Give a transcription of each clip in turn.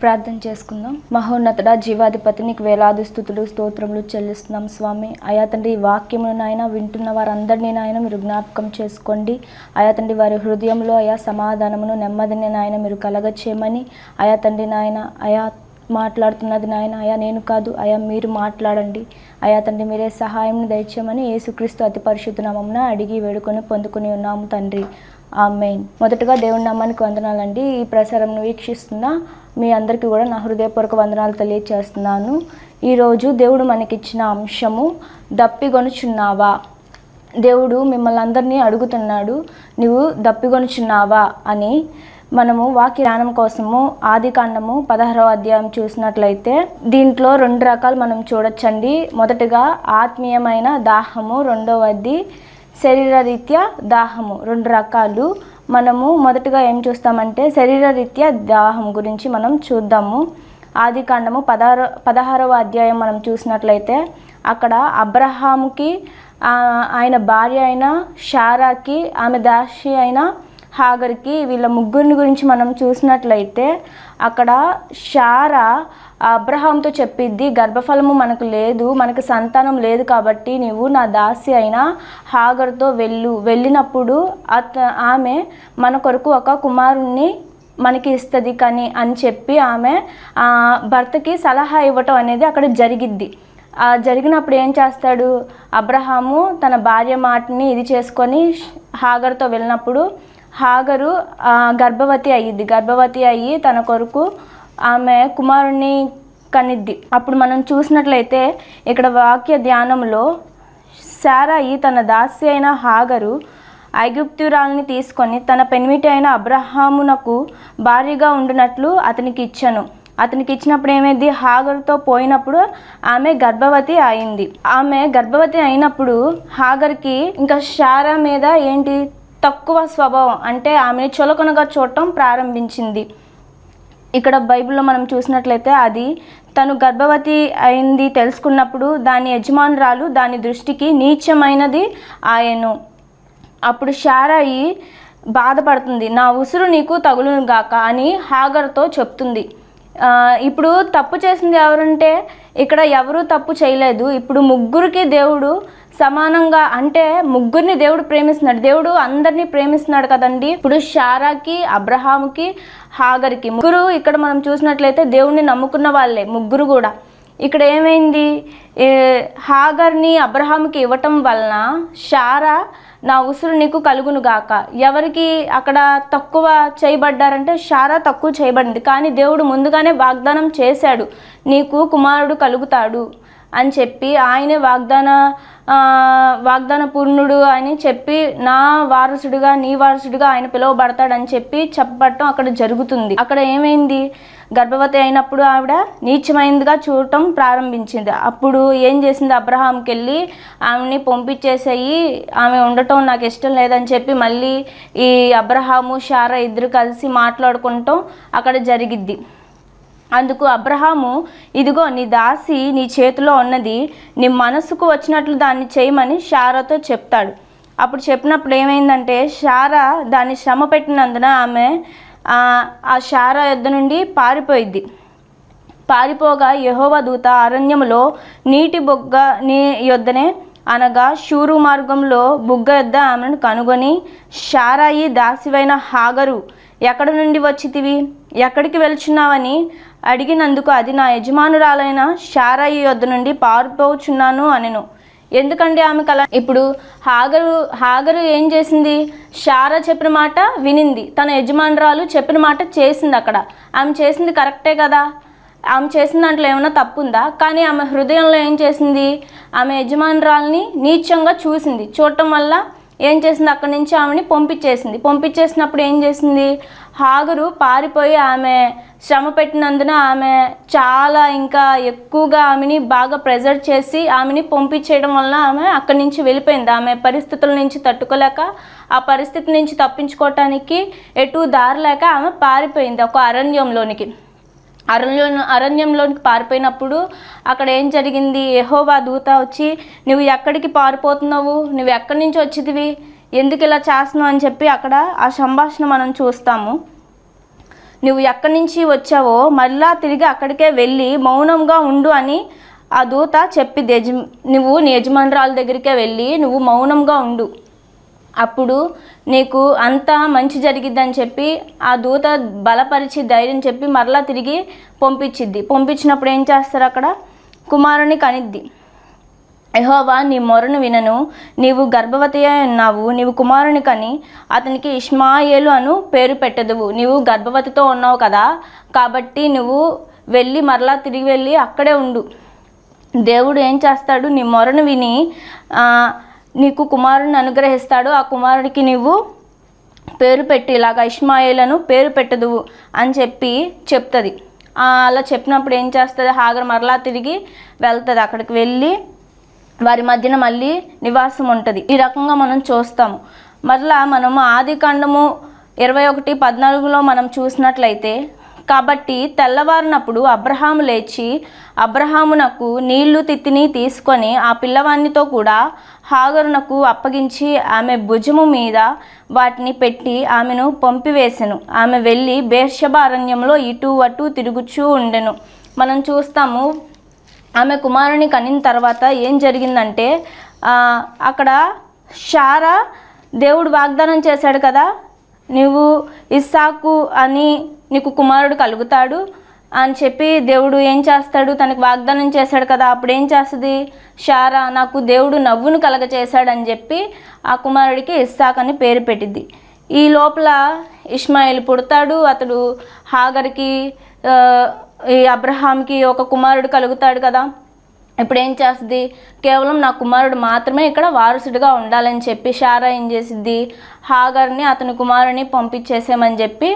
ప్రార్థన చేసుకుందాం. మహోన్నతుడా, జీవాధిపతి, నీకు వేలాది స్తుతులు స్తోత్రములు చెల్లిస్తున్నాం స్వామి. అయా తండ్రి, ఈ వాక్యమును నాయన వింటున్న వారందరినీ నాయన మీరు జ్ఞాపకం చేసుకోండి. అయా తండ్రి, వారి హృదయంలో అయా సమాధానమును నెమ్మదిని నాయన మీరు కలగచేయమని అయా తండ్రి నాయన అయా మాట్లాడుతున్నది నాయన అయా నేను కాదు, అయా మీరు మాట్లాడండి. అయా తండ్రి, మీరే సహాయం దయచేయమని యేసుక్రీస్తు అతి పరిశుద్ధ నామమున అడిగి వేడుకొని పొందుకుని ఉన్నాము తండ్రి. ఆమేన్. మొదటగా దేవుని నామానికి వందనాలండి. ఈ ప్రసారంను వీక్షిస్తున్న మీ అందరికీ కూడా నా హృదయపూర్వక వందనాలు తెలియచేస్తున్నాను. ఈరోజు దేవుడు మనకిచ్చిన అంశము దప్పిగొనుచున్నావా. దేవుడు మిమ్మల్ని అందరినీ అడుగుతున్నాడు, నువ్వు దప్పిగొనుచున్నావా అని. మనము వాక్య ధ్యానం కోసము ఆదికాండము 16వ అధ్యాయం చూసినట్లయితే దీంట్లో 2 రకాలు మనం చూడొచ్చండి. మొదటగా ఆత్మీయమైన దాహము, రెండవది శరీరరీత్యా దాహము. 2 రకాలు. మనము మొదటగా ఏం చూస్తామంటే శరీరరీత్యా దాహం గురించి మనం చూద్దాము. ఆదికాండము 16వ అధ్యాయం మనం చూసినట్లయితే అక్కడ అబ్రహాముకి ఆయన భార్య అయిన శారాకి ఆమె దాసి అయిన హాగర్కి వీళ్ళ ముగ్గురిని గురించి మనం చూసినట్లయితే అక్కడ శారా అబ్రహాంతో చెప్పిద్ది, గర్భఫలము మనకు లేదు, మనకు సంతానం లేదు, కాబట్టి నీవు నా దాసి అయిన హాగర్తో వెళ్ళినప్పుడు ఆమె మన కొరకు ఒక కుమారుణ్ణి మనకి ఇస్తుంది కానీ అని చెప్పి ఆమె భర్తకి సలహా ఇవ్వటం అనేది అక్కడ జరిగిద్ది. జరిగినప్పుడు ఏం చేస్తాడు అబ్రహాము, తన భార్య మాటని ఇది చేసుకొని హాగర్తో వెళ్ళినప్పుడు హాగరు గర్భవతి అయ్యిద్ది. గర్భవతి అయ్యి తన కొరకు ఆమె కుమారుణ్ణి కనిద్ది. అప్పుడు మనం చూసినట్లయితే ఇక్కడ వాక్య ధ్యానంలో శారాయి తన దాసి అయిన హాగరు ఐగుప్తురాల్ని తీసుకొని తన పెనిమిటి అయిన అబ్రహామునకు భార్యగా ఉండినట్లు అతనికి ఇచ్చినప్పుడు ఏమైంది, హాగరుతో పోయినప్పుడు ఆమె గర్భవతి అయింది. ఆమె గర్భవతి అయినప్పుడు హాగర్కి ఇంకా శారా మీద ఏంటి తక్కువ స్వభావం, అంటే ఆమెను చులకనగా చూడటం ప్రారంభించింది. ఇక్కడ బైబిల్లో మనం చూసినట్లయితే అది తను గర్భవతి అయింది తెలుసుకున్నప్పుడు దాని యజమానురాలు దాని దృష్టికి నీచమైనది ఆయను. అప్పుడు శారాయి బాధపడుతుంది, నా ఉసురు నీకు తగులును గాక అని హాగర్తో చెప్తుంది. ఇప్పుడు తప్పు చేసింది ఎవరంటే ఇక్కడ ఎవరు తప్పు చేయలేదు. ఇప్పుడు ముగ్గురికి దేవుడు సమానంగా, అంటే ముగ్గురిని దేవుడు ప్రేమిస్తున్నాడు. దేవుడు అందరినీ ప్రేమిస్తున్నాడు కదండి. ఇప్పుడు శారాకి, అబ్రహాముకి, హాగర్కి ముగ్గురు ఇక్కడ మనం చూసినట్లయితే దేవుడిని నమ్ముకున్న వాళ్ళే ముగ్గురు కూడా. ఇక్కడ ఏమైంది, హాగర్ని అబ్రహాముకి ఇవ్వటం వలన శారా నా ఉసురు నీకు కలుగును గాక. ఎవరికి అక్కడ తక్కువ చేయబడ్డారంటే శారా తక్కువ చేయబడింది. కానీ దేవుడు ముందుగానే వాగ్దానం చేశాడు, నీకు కుమారుడు కలుగుతాడు అని చెప్పి ఆయనే వాగ్దాన పూర్ణుడు అని చెప్పి నా వారసుడుగా నీ వారసుడిగా ఆయన పిలువబడతాడని చెప్పి చెప్పటం అక్కడ జరుగుతుంది. అక్కడ ఏమైంది, గర్భవతి అయినప్పుడు ఆవిడ నీచమైనదిగా చూడటం ప్రారంభించింది. అప్పుడు ఏం చేసింది, అబ్రహాంకి వెళ్ళి ఆమెని పంపించేసేయి, ఆమె ఉండటం నాకు ఇష్టం లేదని చెప్పి మళ్ళీ ఈ అబ్రహాము శారా ఇద్దరు కలిసి మాట్లాడుకుంటాం అక్కడ జరిగిద్ది. అందుకు అబ్రహాము, ఇదిగో నీ దాసి నీ చేతిలో ఉన్నది, నీ మనసుకు వచ్చినట్లు దాన్ని చేయమని శారాతో చెప్తాడు. అప్పుడు చెప్పినప్పుడు ఏమైందంటే శారా దాన్ని శ్రమ పెట్టినందున ఆమె ఆ శారా యొద్ద నుండి పారిపోగా యెహోవా దూత అరణ్యములో నీటి యొద్దనే అనగా షూరు మార్గంలో బుగ్గ యొద్ద ఆమెను కనుగొని, శారాయి దాసివైన హాగరు, ఎక్కడి నుండి వచ్చితివి, ఎక్కడికి వెళ్చున్నావని అడిగినందుకు అది నా యజమానురాలైన శారాయి యొద్ద నుండి పారిపోచున్నాను అనెను. ఎందుకండి ఆమె కల. ఇప్పుడు హాగరు ఏం చేసింది, శారా చెప్పిన మాట వినింది, తన యజమానురాలు చెప్పిన మాట చేసింది. అక్కడ ఆమె చేసింది కరెక్టే కదా, ఆమె చేసిన దాంట్లో ఏమైనా తప్పు ఉందా? కానీ ఆమె హృదయంలో ఏం చేసింది, ఆమె యజమానురాల్ని నీచంగా చూసింది. చూడటం వల్ల ఏం చేసింది, అక్కడి నుంచి ఆమెని పంపించేసినప్పుడు ఏం చేసింది, హాగరు పారిపోయి ఆమె శ్రమ పెట్టినందున ఆమె చాలా ఇంకా ఎక్కువగా ఆమెని బాగా ప్రెజర్ చేసి ఆమెని పంపించేయడం వల్ల ఆమె అక్కడి నుంచి వెళ్ళిపోయింది. ఆమె పరిస్థితుల నుంచి తట్టుకోలేక ఆ పరిస్థితి నుంచి తప్పించుకోవటానికి ఎటు దారి లేక ఆమె పారిపోయింది ఒక అరణ్యంలోనికి పారిపోయినప్పుడు అక్కడ ఏం జరిగింది, యెహోవా దూత వచ్చి, నువ్వు ఎక్కడికి పారిపోతున్నావు, నువ్వు ఎక్కడి నుంచి వచ్చిదివి, ఎందుకు ఇలా చేస్తున్నావు అని చెప్పి అక్కడ ఆ సంభాషణ మనం చూస్తాము. నువ్వు ఎక్కడి నుంచి వచ్చావో మళ్ళా తిరిగి అక్కడికే వెళ్ళి మౌనంగా ఉండు అని ఆ దూత చెప్పిద్ది. నువ్వు నీ యజమానురాల దగ్గరికే వెళ్ళి నువ్వు మౌనంగా ఉండు, అప్పుడు నీకు అంతా మంచి జరిగిద్దని చెప్పి ఆ దూత బలపరిచి ధైర్యం చెప్పి మరలా తిరిగి పంపించినప్పుడు ఏం చేస్తారు, అక్కడ కుమారుని కనిద్ది. యెహోవా నీ మొరను వినను, నీవు గర్భవతి అయి ఉన్నావు, నీవు కుమారుని కని అతనికి ఇష్మాయేలు అను పేరు పెట్టదువు. నీవు గర్భవతితో ఉన్నావు కదా, కాబట్టి నువ్వు వెళ్ళి మరలా తిరిగి వెళ్ళి అక్కడే ఉండు. దేవుడు ఏం చేస్తాడు, నీ మొరను విని నీకు కుమారుని అనుగ్రహిస్తాడు. ఆ కుమారుడికి నువ్వు పేరు పెట్టి ఇలాగ ఇష్మాయేలను పేరు పెట్టదువు అని చెప్తుంది. అలా చెప్పినప్పుడు ఏం చేస్తుంది, హాగర్ మరలా తిరిగి వెళ్తుంది. అక్కడికి వెళ్ళి వారి మధ్యన మళ్ళీ నివాసం ఉంటుంది. ఈ రకంగా మనం చూస్తాము. మరలా మనము ఆదికాండము 21:14 మనం చూసినట్లయితే, కాబట్టి తెల్లవారినప్పుడు అబ్రహాము లేచి అబ్రహామునకు నీళ్లు తిత్తిని తీసుకొని ఆ పిల్లవానితో కూడా హాగరునకు అప్పగించి ఆమె భుజము మీద వాటిని పెట్టి ఆమెను పంపివేసెను. ఆమె వెళ్ళి బేర్షెబా అరణ్యంలో ఇటు అటు తిరుగుచూ ఉండెను. మనం చూస్తాము ఆమె కుమారుని కనిన తర్వాత ఏం జరిగిందంటే, అక్కడ శారా దేవుడు వాగ్దానం చేశాడు కదా, నువ్వు ఇస్సాకు అని నీకు కుమారుడు కలుగుతాడు అని చెప్పి దేవుడు ఏం చేస్తాడు, తనకు వాగ్దానం చేశాడు కదా. అప్పుడు ఏం చేస్తుంది శారా, నాకు దేవుడు నవ్వును కలగచేశాడని చెప్పి ఆ కుమారుడికి ఇస్సాక్ అని పేరు పెట్టింది. ఈ లోపల ఇష్మాయేల్ పుడతాడు. అతడు హాగర్కి ఈ అబ్రహాంకి ఒక కుమారుడు కలుగుతాడు కదా. ఇప్పుడు ఏం చేస్తుంది, కేవలం నా కుమారుడు మాత్రమే ఇక్కడ వారసుడిగా ఉండాలని చెప్పి శారా ఏం చేసిద్ది, హాగర్ని అతని కుమారుని పంపించేసేమని చెప్పి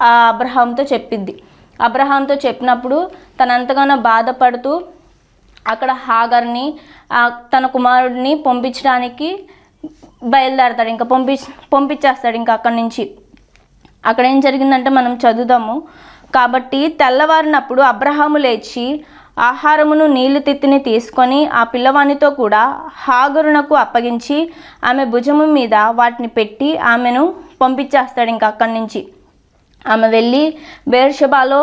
ఆ అబ్రహాంతో చెప్పిద్ది. అబ్రహాంతో చెప్పినప్పుడు తనంతగానో బాధపడుతూ అక్కడ హాగర్ని తన కుమారుడిని పంపించడానికి బయలుదేరతాడు. ఇంకా పంపించేస్తాడు. ఇంకా అక్కడి నుంచి అక్కడ ఏం జరిగిందంటే మనం చదువుదాము. కాబట్టి తెల్లవారినప్పుడు అబ్రహాము లేచి ఆహారమును నీళ్లు తిత్తిని తీసుకొని ఆ పిల్లవానితో కూడా హాగరునకు అప్పగించి ఆమె భుజము మీద వాటిని పెట్టి ఆమెను పంపించేస్తాడు. ఇంకా అక్కడి నుంచి ఆమె వెళ్ళి బేర్షెబాలో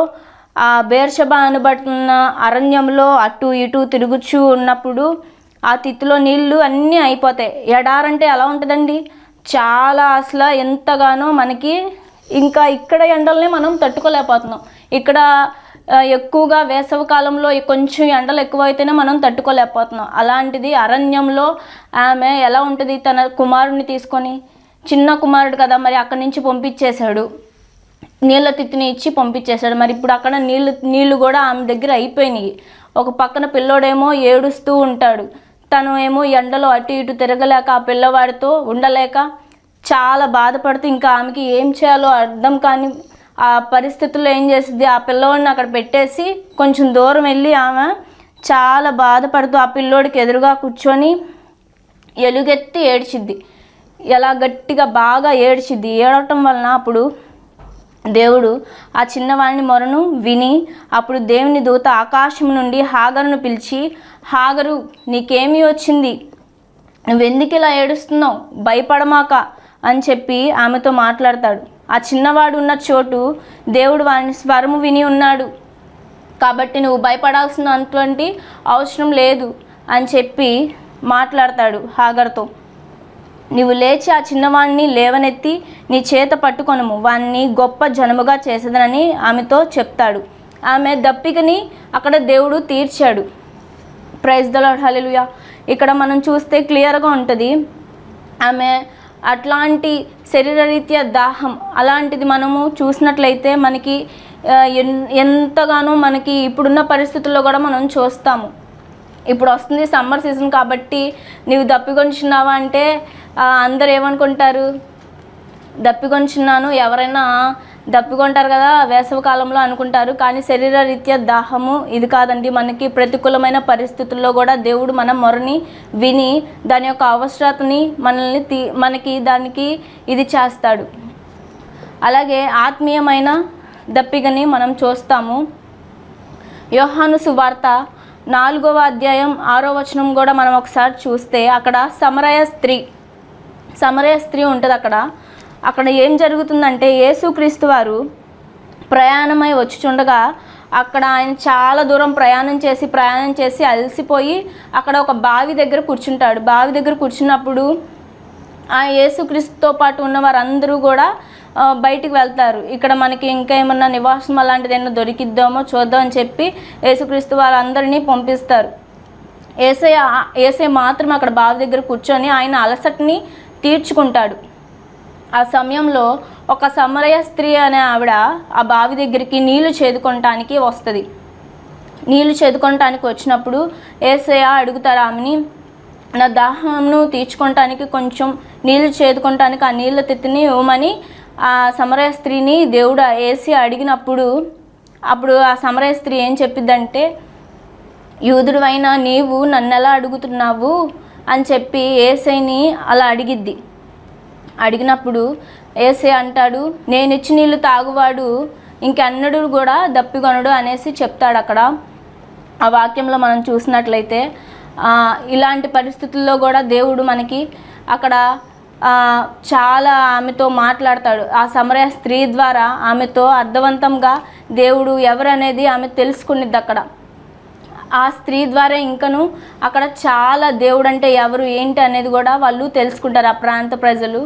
ఆ బేర్షెబా అనబడుతున్న అరణ్యంలో అటు ఇటు తిరుగుచూ ఉన్నప్పుడు ఆ తిత్తులో నీళ్ళు అన్నీ అయిపోతాయి. ఎడారంటే ఎలా ఉంటుందండి, చాలా అసలు ఎంతగానో మనకి ఇంకా ఇక్కడ ఎండల్ని మనం తట్టుకోలేకపోతున్నాం. ఇక్కడ ఎక్కువగా వేసవి కాలంలో కొంచెం ఎండలు ఎక్కువైతేనే మనం తట్టుకోలేకపోతున్నాం. అలాంటిది అరణ్యంలో ఆమె ఎలా ఉంటుంది, తన కుమారుడిని తీసుకొని, చిన్న కుమారుడు కదా మరి అక్కడి నుంచి పంపించేశాడు, నీళ్ళ తిత్తిని ఇచ్చి పంపించేశాడు. మరి ఇప్పుడు అక్కడ నీళ్ళు కూడా ఆమె దగ్గర అయిపోయినాయి. ఒక పక్కన పిల్లోడేమో ఏడుస్తూ ఉంటాడు, తను ఏమో ఎండలో అటు ఇటు తిరగలేక ఆ పిల్లవాడితో ఉండలేక చాలా బాధపడుతూ ఇంకా ఆమెకి ఏం చేయాలో అర్థం కాని ఆ పరిస్థితుల్లో ఏం చేసింది, ఆ పిల్లవాడిని అక్కడ పెట్టేసి కొంచెం దూరం వెళ్ళి ఆమె చాలా బాధపడుతూ ఆ పిల్లోడికి ఎదురుగా కూర్చొని ఎలుగెత్తి ఏడ్చిద్ది. ఎలా గట్టిగా బాగా ఏడ్చిద్ది. ఏడవటం వలన అప్పుడు దేవుడు ఆ చిన్నవాడిని మొరను విని అప్పుడు దేవుని దూత ఆకాశం నుండి హాగరును పిలిచి, హాగరు నీకేమీ వచ్చింది, నువ్వెందుకు ఇలా ఏడుస్తున్నావు, భయపడమాక అని చెప్పి ఆమెతో మాట్లాడతాడు. ఆ చిన్నవాడు ఉన్న చోటు దేవుడు వాని స్వరము విని ఉన్నాడు, కాబట్టి నువ్వు భయపడాల్సినటువంటి అవసరం లేదు అని చెప్పి మాట్లాడతాడు హాగర్తో. నీవు లేచి ఆ చిన్నవాడిని లేవనెత్తి నీ చేత పట్టుకొనుము, వాణ్ణి గొప్ప జనముగా చేసేదనని ఆమెతో చెప్తాడు. ఆమె దప్పికని అక్కడ దేవుడు తీర్చాడు. ప్రైజ్ ద లార్డ్, హల్లెలూయా. ఇక్కడ మనం చూస్తే క్లియర్గా ఉంటుంది. ఆమె అట్లాంటి శరీరరీత్యా దాహం అలాంటిది మనము చూసినట్లయితే మనకి ఎంతగానో మనకి ఇప్పుడున్న పరిస్థితుల్లో కూడా మనం చూస్తాము. ఇప్పుడు వస్తుంది సమ్మర్ సీజన్ కాబట్టి నీవు దప్పికొంచున్నావా అంటే అందరు ఏమనుకుంటారు, దప్పికొంచున్నాను, ఎవరైనా దప్పికొంటారు కదా వేసవి కాలంలో అనుకుంటారు. కానీ శరీర రీత్యా దాహము ఇది కాదండి. మనకి ప్రతికూలమైన పరిస్థితుల్లో కూడా దేవుడు మన మొరని విని దాని యొక్క అవసరతని మనకి దానికి ఇది చేస్తాడు. అలాగే ఆత్మీయమైన దప్పికని మనం చూస్తాము. యోహాను సువార్త 4వ అధ్యాయం 6వ వచనం కూడా మనం ఒకసారి చూస్తే అక్కడ సమరయ స్త్రీ ఉంటుంది. అక్కడ ఏం జరుగుతుందంటే యేసుక్రీస్తు వారు ప్రయాణమై వచ్చుచుండగా అక్కడ ఆయన చాలా దూరం ప్రయాణం చేసి అలసిపోయి అక్కడ ఒక బావి దగ్గర కూర్చుంటాడు. బావి దగ్గర కూర్చున్నప్పుడు ఆ యేసుక్రీస్తుతో పాటు ఉన్న వారందరూ కూడా బయటికి వెళ్తారు. ఇక్కడ మనకి ఇంకా ఏమన్నా నివాసం అలాంటిది ఏమన్నా దొరికిద్దామో చూద్దాం అని చెప్పి యేసుక్రీస్తు వారందరినీ పంపిస్తారు. యేసయ్య మాత్రం అక్కడ బావి దగ్గర కూర్చొని ఆయన అలసటని తీర్చుకుంటాడు. ఆ సమయంలో ఒక సమరయ స్త్రీ అనే ఆవిడ ఆ బావి దగ్గరికి నీళ్లు చేదుకోవటానికి వస్తుంది. నీళ్లు చేదుకోవటానికి వచ్చినప్పుడు యేసయ్య అడుగుతారు ఆమెని, నా దాహంను తీర్చుకోవటానికి కొంచెం నీళ్లు చేదుకోవటానికి ఆ నీళ్ళ తిత్తిని ఇవ్వమని ఆ సమరయ స్త్రీని దేవుడు యేసు అడిగినప్పుడు అప్పుడు ఆ సమరయ స్త్రీ ఏం చెప్పిద్దంటే, యూదుడు అయినా నీవు నన్ను ఎలా అడుగుతున్నావు అని చెప్పి యేసయ్యని అలా అడిగిద్ది. అడిగినప్పుడు యేసయ్య అంటాడు, నేను ఇచ్చి నీళ్ళు తాగువాడు ఇంకెన్నడూ కూడా దప్పికొనడు అనేసి చెప్తాడు. అక్కడ ఆ వాక్యంలో మనం చూసినట్లయితే ఇలాంటి పరిస్థితుల్లో కూడా దేవుడు మనకి అక్కడ చాలా ఆమెతో మాట్లాడతాడు. ఆ సమరయ స్త్రీ ద్వారా ఆమెతో అర్థవంతంగా దేవుడు ఎవరు అనేది ఆమె తెలుసుకునిద్ది. అక్కడ ఆ స్త్రీ ద్వారా ఇంకను అక్కడ చాలా దేవుడు అంటే ఎవరు ఏంటి అనేది కూడా వాళ్ళు తెలుసుకుంటారు ఆ ప్రాంత ప్రజలు.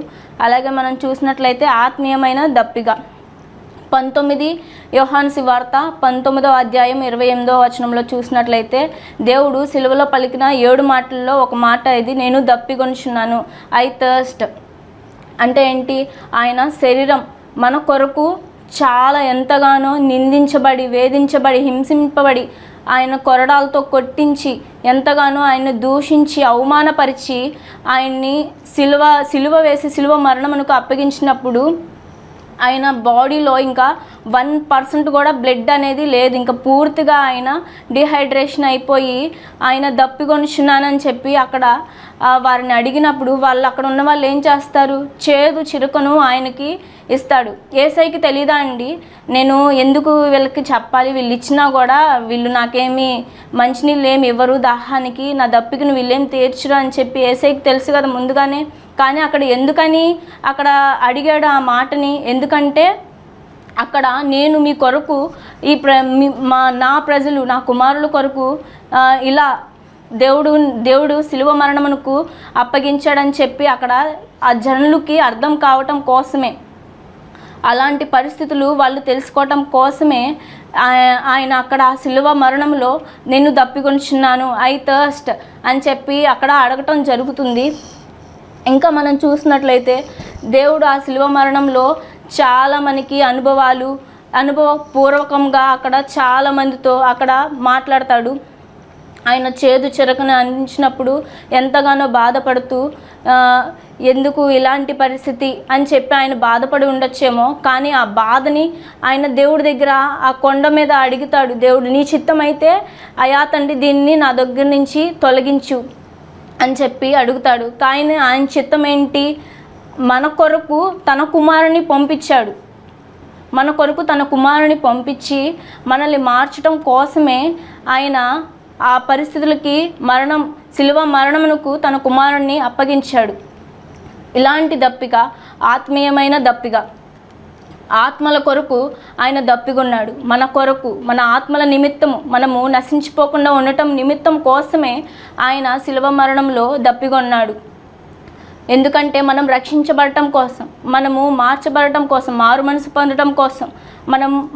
అలాగే మనం చూసినట్లయితే ఆత్మీయమైన దప్పిక 19 యోహాను సువార్త 19వ అధ్యాయం 28వ వచనంలో చూసినట్లయితే దేవుడు సిలువలో పలికిన 7 మాటల్లో ఒక మాట ఇది, నేను దప్పికొనుచున్నాను. ఐ థర్స్ట్ అంటే ఏంటి? ఆయన శరీరం మన కొరకు చాలా ఎంతగానో నిందించబడి, వేధించబడి, హింసింపబడి, ఆయన కొరడాలతో కొట్టించి, ఎంతగానో ఆయన దూషించి, అవమానపరిచి, ఆయన్ని సిలువ వేసి సిలువ మరణమునకు అప్పగించినప్పుడు ఆయన బాడీలో ఇంకా 1% కూడా బ్లడ్ అనేది లేదు. ఇంకా పూర్తిగా ఆయన డిహైడ్రేషన్ అయిపోయి ఆయన దప్పికొనుచున్నానని చెప్పి అక్కడ వారిని అడిగినప్పుడు వాళ్ళు అక్కడ ఉన్న వాళ్ళు ఏం చేస్తారు? చేదు చిరుకను ఆయనకి ఇస్తాడు. యేసయ్యకి తెలీదా అండి నేను ఎందుకు వీళ్ళకి చెప్పాలి, వీళ్ళు ఇచ్చినా కూడా వీళ్ళు నాకేమి మంచినీళ్ళు ఏమి ఇవ్వరు దాహానికి, నా దప్పికను వీళ్ళేం తీర్చరు అని చెప్పి యేసయ్యకి తెలుసు కదా ముందుగానే. కానీ అక్కడ ఎందుకని అక్కడ అడిగాడు ఆ మాటని? ఎందుకంటే అక్కడ నేను మీ కొరకు నా ప్రజలు, నా కుమారుల కొరకు ఇలా దేవుడు శిలువ మరణమునకు అప్పగించాడని చెప్పి అక్కడ ఆ జనులకి అర్థం కావటం కోసమే, అలాంటి పరిస్థితులు వాళ్ళు తెలుసుకోవటం కోసమే ఆయన అక్కడ ఆ శిలువ మరణంలో నేను దప్పికొనుచున్నాను, ఐ థర్స్ట్ అని చెప్పి అక్కడ అడగటం జరుగుతుంది. ఇంకా మనం చూసినట్లయితే దేవుడు ఆ శిలువ మరణంలో చాలా మనకి అనుభవపూర్వకంగా అక్కడ చాలామందితో అక్కడ మాట్లాడతాడు. ఆయన చేదు చిరకను అందించినప్పుడు ఎంతగానో బాధపడుతూ ఎందుకు ఇలాంటి పరిస్థితి అని చెప్పి ఆయన బాధపడి ఉండొచ్చేమో, కానీ ఆ బాధని ఆయన దేవుడి దగ్గర ఆ కొండ మీద అడుగుతాడు. దేవుడు నీ చిత్తం అయితే అయా తండ్రి దీన్ని నా దగ్గర నుంచి తొలగించు అని చెప్పి అడుగుతాడు. కానీ ఆయన చిత్తం ఏంటి? మన కొరకు తన కుమారుని పంపించాడు. మన కొరకు తన కుమారుని పంపించి మనల్ని మార్చడం కోసమే ఆయన ఆ పరిస్థితులకి శిలువ మరణమునకు తన కుమారుణ్ణి అప్పగించాడు. ఇలాంటి దప్పిక ఆత్మీయమైన దప్పిక. ఆత్మల కొరకు ఆయన దప్పికొన్నాడు. మన కొరకు, మన ఆత్మల నిమిత్తము, మనము నశించిపోకుండా ఉండటం నిమిత్తం కోసమే ఆయన శిలువ మరణంలో దప్పికొన్నాడు. ఎందుకంటే మనం రక్షించబడటం కోసం, మనము మార్చబడటం కోసం, మారు మనసు పొందడం కోసం,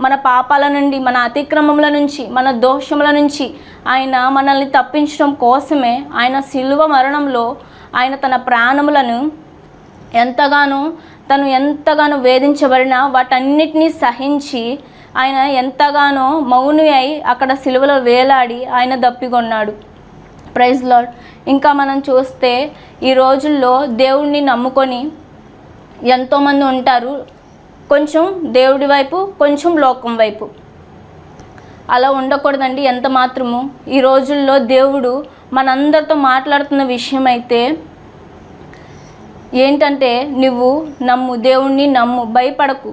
మన పాపాల నుండి, మన అతిక్రమముల నుంచి, మన దోషముల నుంచి ఆయన మనల్ని తప్పించడం కోసమే ఆయన శిలువ మరణంలో ఆయన తన ప్రాణములను ఎంతగానో వేధించబడిన వాటన్నిటినీ సహించి ఆయన ఎంతగానో మౌని అయి అక్కడ సిలువలో వేలాడి ఆయన దప్పికొన్నాడు. Praise lord. ఇంకా మనం చూస్తే ఈ రోజుల్లో దేవుణ్ణి నమ్ముకొని ఎంతోమంది ఉంటారు, కొంచెం దేవుడి వైపు, కొంచెం లోకం వైపు. అలా ఉండకూడదండి ఎంత మాత్రము. ఈ రోజుల్లో దేవుడు మనందరితో మాట్లాడుతున్న విషయం అయితే ఏంటంటే, నువ్వు నమ్ము, దేవుణ్ణి నమ్ము, భయపడకు.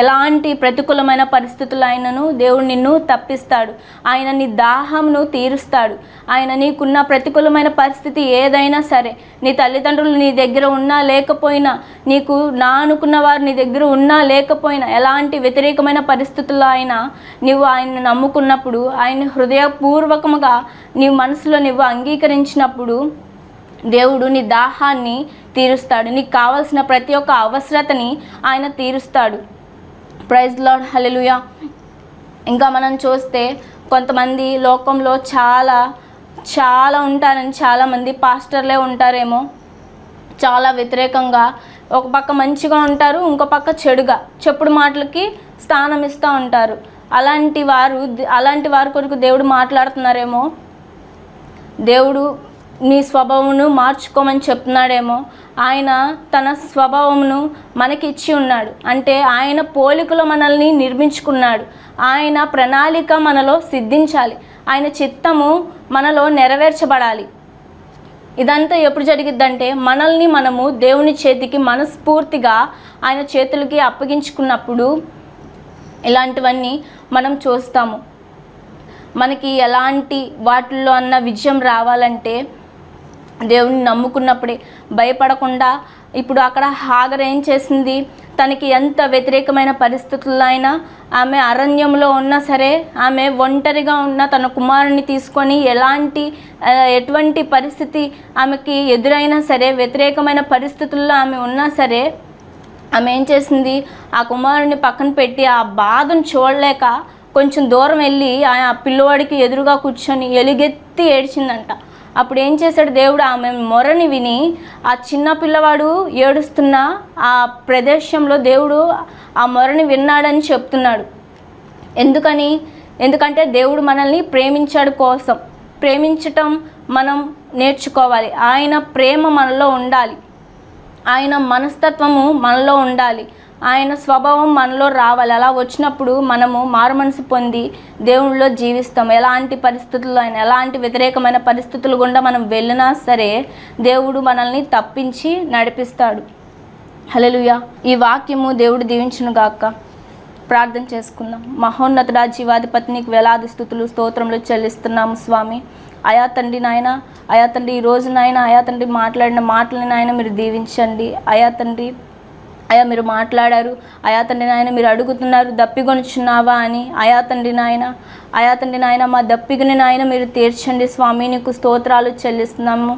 ఎలాంటి ప్రతికూలమైన పరిస్థితులు ఆయనను దేవుడు నిన్ను తప్పిస్తాడు. ఆయన నీ దాహంను తీరుస్తాడు. ఆయన నీకున్న ప్రతికూలమైన పరిస్థితి ఏదైనా సరే, నీ తల్లిదండ్రులు నీ దగ్గర ఉన్నా లేకపోయినా, నీకు నా అనుకున్న వారు నీ దగ్గర ఉన్నా లేకపోయినా, ఎలాంటి వ్యతిరేకమైన పరిస్థితుల్లో అయినా నువ్వు ఆయన్ని నమ్ముకున్నప్పుడు, ఆయన హృదయపూర్వకముగా నీ మనసులో నువ్వు అంగీకరించినప్పుడు దేవుడు నీ దాహాన్ని తీరుస్తాడు. నీకు కావాల్సిన ప్రతి ఒక్క అవసరతని ఆయన తీరుస్తాడు. ప్రైజ్ లార్డ్, హల్లెలూయా. ఇంకా మనం చూస్తే కొంతమంది లోకంలో చాలా ఉంటారని, చాలామంది పాస్టర్లే ఉంటారేమో, చాలా వ్యతిరేకంగా ఒక పక్క మంచిగా ఉంటారు, ఇంకో పక్క చెడుగా చెప్పుడు మాటలకి స్థానం ఇస్తూ ఉంటారు. అలాంటి వారి కొరకు దేవుడు మాట్లాడుతున్నారేమో, దేవుడు నీ స్వభావమును మార్చుకోమని చెప్తున్నాడేమో. ఆయన తన స్వభావమును మనకి ఇచ్చి ఉన్నాడు. అంటే ఆయన పోలికలో మనల్ని నిర్మించుకున్నాడు. ఆయన ప్రణాళిక మనలో సిద్ధించాలి. ఆయన చిత్తము మనలో నెరవేర్చబడాలి. ఇదంతా ఎప్పుడు జరిగిద్దంటే మనల్ని మనము దేవుని చేతికి మనస్ఫూర్తిగా ఆయన చేతులకి అప్పగించుకున్నప్పుడు ఇలాంటివన్నీ మనం చూస్తాము. మనకి ఎలాంటి వాటిల్లో అన్న విజయం రావాలంటే దేవుని నమ్ముకున్నప్పుడే, భయపడకుండా. ఇప్పుడు అక్కడ హాగర్ ఏం చేసింది? తనకి ఎంత వ్యతిరేకమైన పరిస్థితుల్లో అయినా, ఆమె అరణ్యంలో ఉన్నా సరే, ఆమె ఒంటరిగా ఉన్న తన కుమారుని తీసుకొని ఎటువంటి పరిస్థితి ఆమెకి ఎదురైనా సరే, వ్యతిరేకమైన పరిస్థితుల్లో ఆమె ఉన్నా సరే, ఆమె ఏం చేసింది? ఆ కుమారుని పక్కన పెట్టి ఆ బాధను చూడలేక కొంచెం దూరం వెళ్ళి ఆ పిల్లవాడికి ఎదురుగా కూర్చొని ఎలుగెత్తి ఏడ్చిందంట. అప్పుడు ఏం చేశాడు దేవుడు? ఆమె మొరని విని ఆ చిన్న పిల్లవాడు ఏడుస్తున్న ఆ ప్రదేశంలో దేవుడు ఆ మొరని విన్నాడని చెప్తున్నాడు. ఎందుకంటే దేవుడు మనల్ని ప్రేమించటం మనం నేర్చుకోవాలి. ఆయన ప్రేమ మనలో ఉండాలి. ఆయన మనస్తత్వము మనలో ఉండాలి. ఆయన స్వభావం మనలో రావాలి. అలా వచ్చినప్పుడు మనము మారుమనసు పొంది దేవునిలో జీవిస్తాం. ఎలాంటి పరిస్థితుల్లో అయినా, ఎలాంటి వ్యతిరేకమైన పరిస్థితులు గుండా మనం వెళ్ళినా సరే, దేవుడు మనల్ని తప్పించి నడిపిస్తాడు. హల్లెలూయా. ఈ వాక్యము దేవుడు దీవించును గాక. ప్రార్థన చేసుకుందాం. మహోన్నతుడా, జీవాధిపతి, నీకు వేలాది స్తుతులు స్తోత్రములు చెల్లిస్తున్నాము స్వామి. అయా తండ్రి నాయన, అయా తండ్రి ఈ రోజు నాయన, అయా తండ్రి మాట్లాడిన మాటలని నాయన మీరు దీవించండి. అయా తండ్రి, అయా మీరు మాట్లాడారు. అయా తండ్రి నాయన, మీరు అడుగుతున్నారు దప్పిగొనుచున్నావా అని. అయా తండ్రి నాయన, మా దప్పిగని నాయన మీరు తీర్చండి స్వామి. నీకు స్తోత్రాలు చెల్లిస్తున్నాము.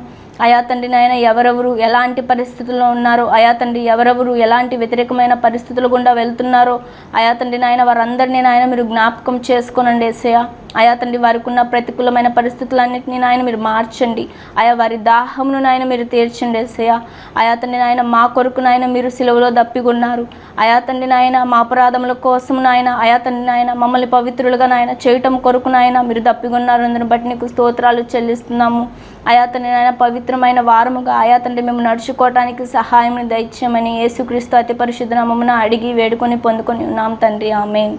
అయా తండ్రి నాయన, ఎవరెవరు ఎలాంటి పరిస్థితుల్లో ఉన్నారో, అయా తండ్రి ఎవరెవరు ఎలాంటి వ్యతిరేకమైన పరిస్థితుల గుండా వెళ్తున్నారో, అయా తండ్రి నాయన వారందరినీ నాయన మీరు జ్ఞాపకం చేసుకోనండి యేసయ్య. అయా తండ్రి వారికి ఉన్న ప్రతికూలమైన పరిస్థితులన్నింటినీ నాయన మీరు మార్చండి. అయా వారి దాహమును నాయన మీరు తీర్చండి యేసయ్య. అయా తండ్రి నాయన, మా కొరకు నాయన మీరు సిలువలో దప్పిగొన్నారు. అయా తండ్రి నాయన, మా అపరాధముల కోసం నాయన, అయా తండ్రి నాయన మమ్మల్ని పవిత్రులుగా నాయన చేయటం కొరకు నాయన మీరు దప్పిగొన్నారు. అందుని బట్టి నీకు స్తోత్రాలు చెల్లిస్తున్నాము. అయా తండ్రి నాయన, పవిత్రమైన వారముగా అయా తండ్రి మేము నడుచుకోవటానికి సహాయం దయచేయమని యేసుక్రీస్తు అతి పరిశుద్ధ నామమున అడిగి వేడుకొని పొందుకొని ఉన్నాం తండ్రి. ఆమేన్.